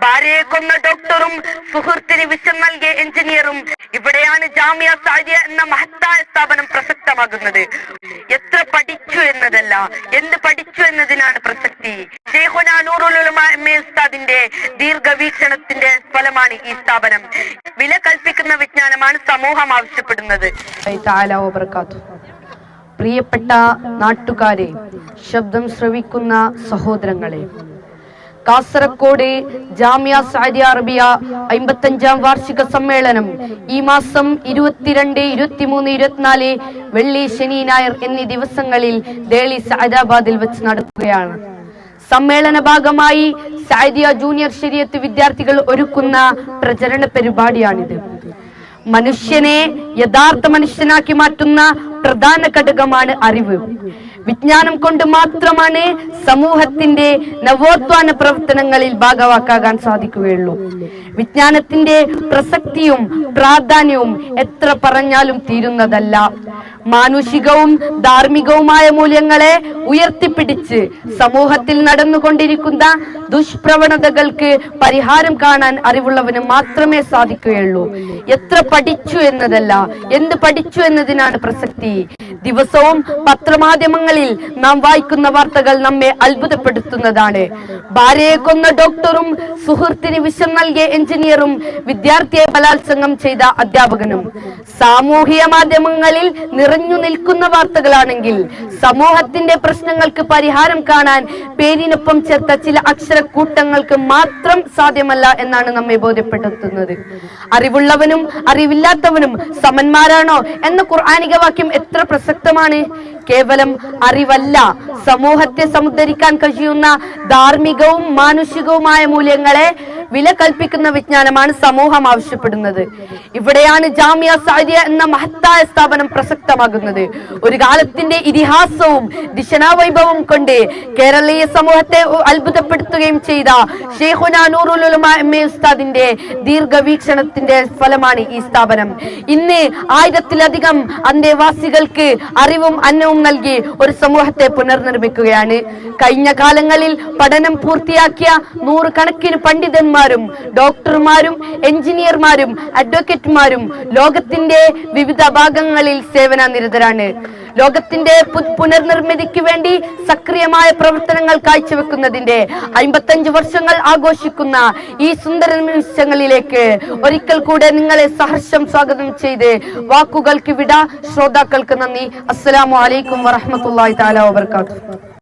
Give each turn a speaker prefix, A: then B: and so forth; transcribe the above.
A: ഭാര്യയെ കൊന്ന ഡോക്ടറും സുഹൃത്തിന് വിഷം നൽകിയ എഞ്ചിനീയറും. ഇവിടെയാണ് ജാമിയ സാദിയ എന്ന മഹത്തായ സ്ഥാപനം പ്രസക്തമാകുന്നത്. എത്ര പഠിച്ചു എന്നതല്ല, എന്ത് പഠിച്ചു എന്നതിനാണ് പ്രസക്തി. ശൈഖുനാ നൂറുൽ ഉലമ ഉസ്താദിന്റെ ദീർഘവീക്ഷണത്തിന്റെ ഫലമാണ് ഈ സ്ഥാപനം. വില കൽപ്പിക്കുന്ന വിജ്ഞാനമാണ് സമൂഹം ആവശ്യപ്പെടുന്നത്.
B: പ്രിയപ്പെട്ട നാട്ടുകാരെ, ശബ്ദം ശ്രവിക്കുന്ന സഹോദരങ്ങളെ, കാസർഗോഡ് ജാമിയ സഅദിയ അറബിയ 55-ാം വാർഷിക സമ്മേളനം ഈ മാസം 22, 23, 24 വെള്ളി, ശനി, ഞായർ എന്നീ ദിവസങ്ങളിൽ ദേളി സഅദാബാദിൽ വെച്ച് നടക്കുകയാണ്. സമ്മേളന ഭാഗമായി സഅദിയ ജൂനിയർ ശരീഅത്ത് വിദ്യാർത്ഥികൾ ഒരുക്കുന്ന പ്രചരണ പരിപാടിയാണിത്. മനുഷ്യനെ യഥാർത്ഥ മനുഷ്യനാക്കി മാറ്റുന്ന പ്രധാന ഘടകമാണ് അറിവ്. വിജ്ഞാനം കൊണ്ട് മാത്രമാണ് സമൂഹത്തിന്റെ നവോത്ഥാന പ്രവർത്തനങ്ങളിൽ ഭാഗവാക്കാകാൻ സാധിക്കുകയുള്ളൂ. വിജ്ഞാനത്തിന്റെ പ്രസക്തിയും പ്രാധാന്യവും എത്ര പറഞ്ഞാലും തീരുന്നതല്ല. മാനുഷികവും ധാർമ്മികവുമായ മൂല്യങ്ങളെ ഉയർത്തിപ്പിടിച്ച് സമൂഹത്തിൽ നടന്നുകൊണ്ടിരിക്കുന്ന ദുഷ്പ്രവണതകൾക്ക് പരിഹാരം കാണാൻ അറിവുള്ളവന് മാത്രമേ സാധിക്കുകയുള്ളൂ. എത്ര പഠിച്ചു എന്നതല്ല, എന്ത് പഠിച്ചു എന്നതിനാണ് പ്രസക്തി. ദിവസവും പത്രമാധ്യമങ്ങളിൽ നാം വായിക്കുന്ന വാർത്തകൾ നമ്മെ അത്ഭുതപ്പെടുത്തുന്നതാണ്. ഭാര്യയെ കൊന്ന ഡോക്ടറും സുഹൃത്തിന് വിഷം നൽകിയ എഞ്ചിനീയറും വിദ്യാർത്ഥിയെ ബലാത്സംഗം ചെയ്ത അധ്യാപകനും. സാമൂഹിക മാധ്യമങ്ങളിൽ നിറഞ്ഞു നിൽക്കുന്ന വാർത്തകളാണെങ്കിൽ സമൂഹത്തിന്റെ പ്രശ്നങ്ങൾക്ക് പരിഹാരം കാണാൻ പേരിനൊപ്പം ചേർത്ത ചില അക്ഷരക്കൂട്ടങ്ങൾക്ക് മാത്രം സാധ്യമല്ല എന്നാണ് നമ്മെ ബോധ്യപ്പെടുത്തുന്നത്. അറിവുള്ളവനും അറിവില്ലാത്തവനും സമന്മാരാണോ എന്ന ഖുർആനിക വാക്യം എത്ര പ്രസക്തമാണ്. കേവലം അറിവല്ല, സമൂഹത്തെ സമുദ്ധരിക്കാൻ കഴിയുന്ന ധാർമ്മികവും മാനുഷികവുമായ മൂല്യങ്ങളെ വില കൽപ്പിക്കുന്ന വിജ്ഞാനമാണ് സമൂഹം ആവശ്യപ്പെടുന്നത്. ഇവിടെയാണ് ജാമിയ സാദിയ എന്ന മഹത്തായ സ്ഥാപനം പ്രസക്തമാകുന്നത്. ഒരു കാലത്തിന്റെ ഇതിഹാസവും ദിശനാവൈഭവവും കൊണ്ട് കേരളീയ സമൂഹത്തെ അത്ഭുതപ്പെടുത്തുകയും ചെയ്ത ശൈഖുനാ നൂറുൽ ഉലമ ഉസ്താദിന്റെ ദീർഘവീക്ഷണത്തിന്റെ ഫലമാണ് ഈ സ്ഥാപനം. ഇന്ന് 1000-ലധികം അന്തേവാസികൾക്ക് അറിവും അന്നവും നൽകി ഒരു സമൂഹത്തെ പുനർനിർമ്മിക്കുകയാണ്. കഴിഞ്ഞ കാലങ്ങളിൽ പഠനം പൂർത്തിയാക്കിയ 100 കണക്കിന് പണ്ഡിതന്മാരും ഡോക്ടർമാരും എഞ്ചിനീയർമാരും അഡ്വക്കേറ്റുമാരും ലോകത്തിന്റെ വിവിധ ഭാഗങ്ങളിൽ സേവന നിരതരാണ്. ലോകത്തിന്റെ പുനർനിർമ്മിതിക്ക് വേണ്ടി സക്രിയമായ പ്രവർത്തനങ്ങൾ കാഴ്ചവെക്കുന്നതിന്റെ 55 വർഷങ്ങൾ ആഘോഷിക്കുന്ന ഈ സുന്ദര നിമിഷങ്ങളിലേക്ക് ഒരിക്കൽ കൂടെ നിങ്ങളെ സഹർഷം സ്വാഗതം ചെയ്ത് വാക്കുകൾക്ക് വിട. ശ്രോതാക്കൾക്ക് നന്ദി. അസ്സലാമു അലൈക്കും വറഹ്മത്തുള്ളാഹി തആല വബറകാതുഹു.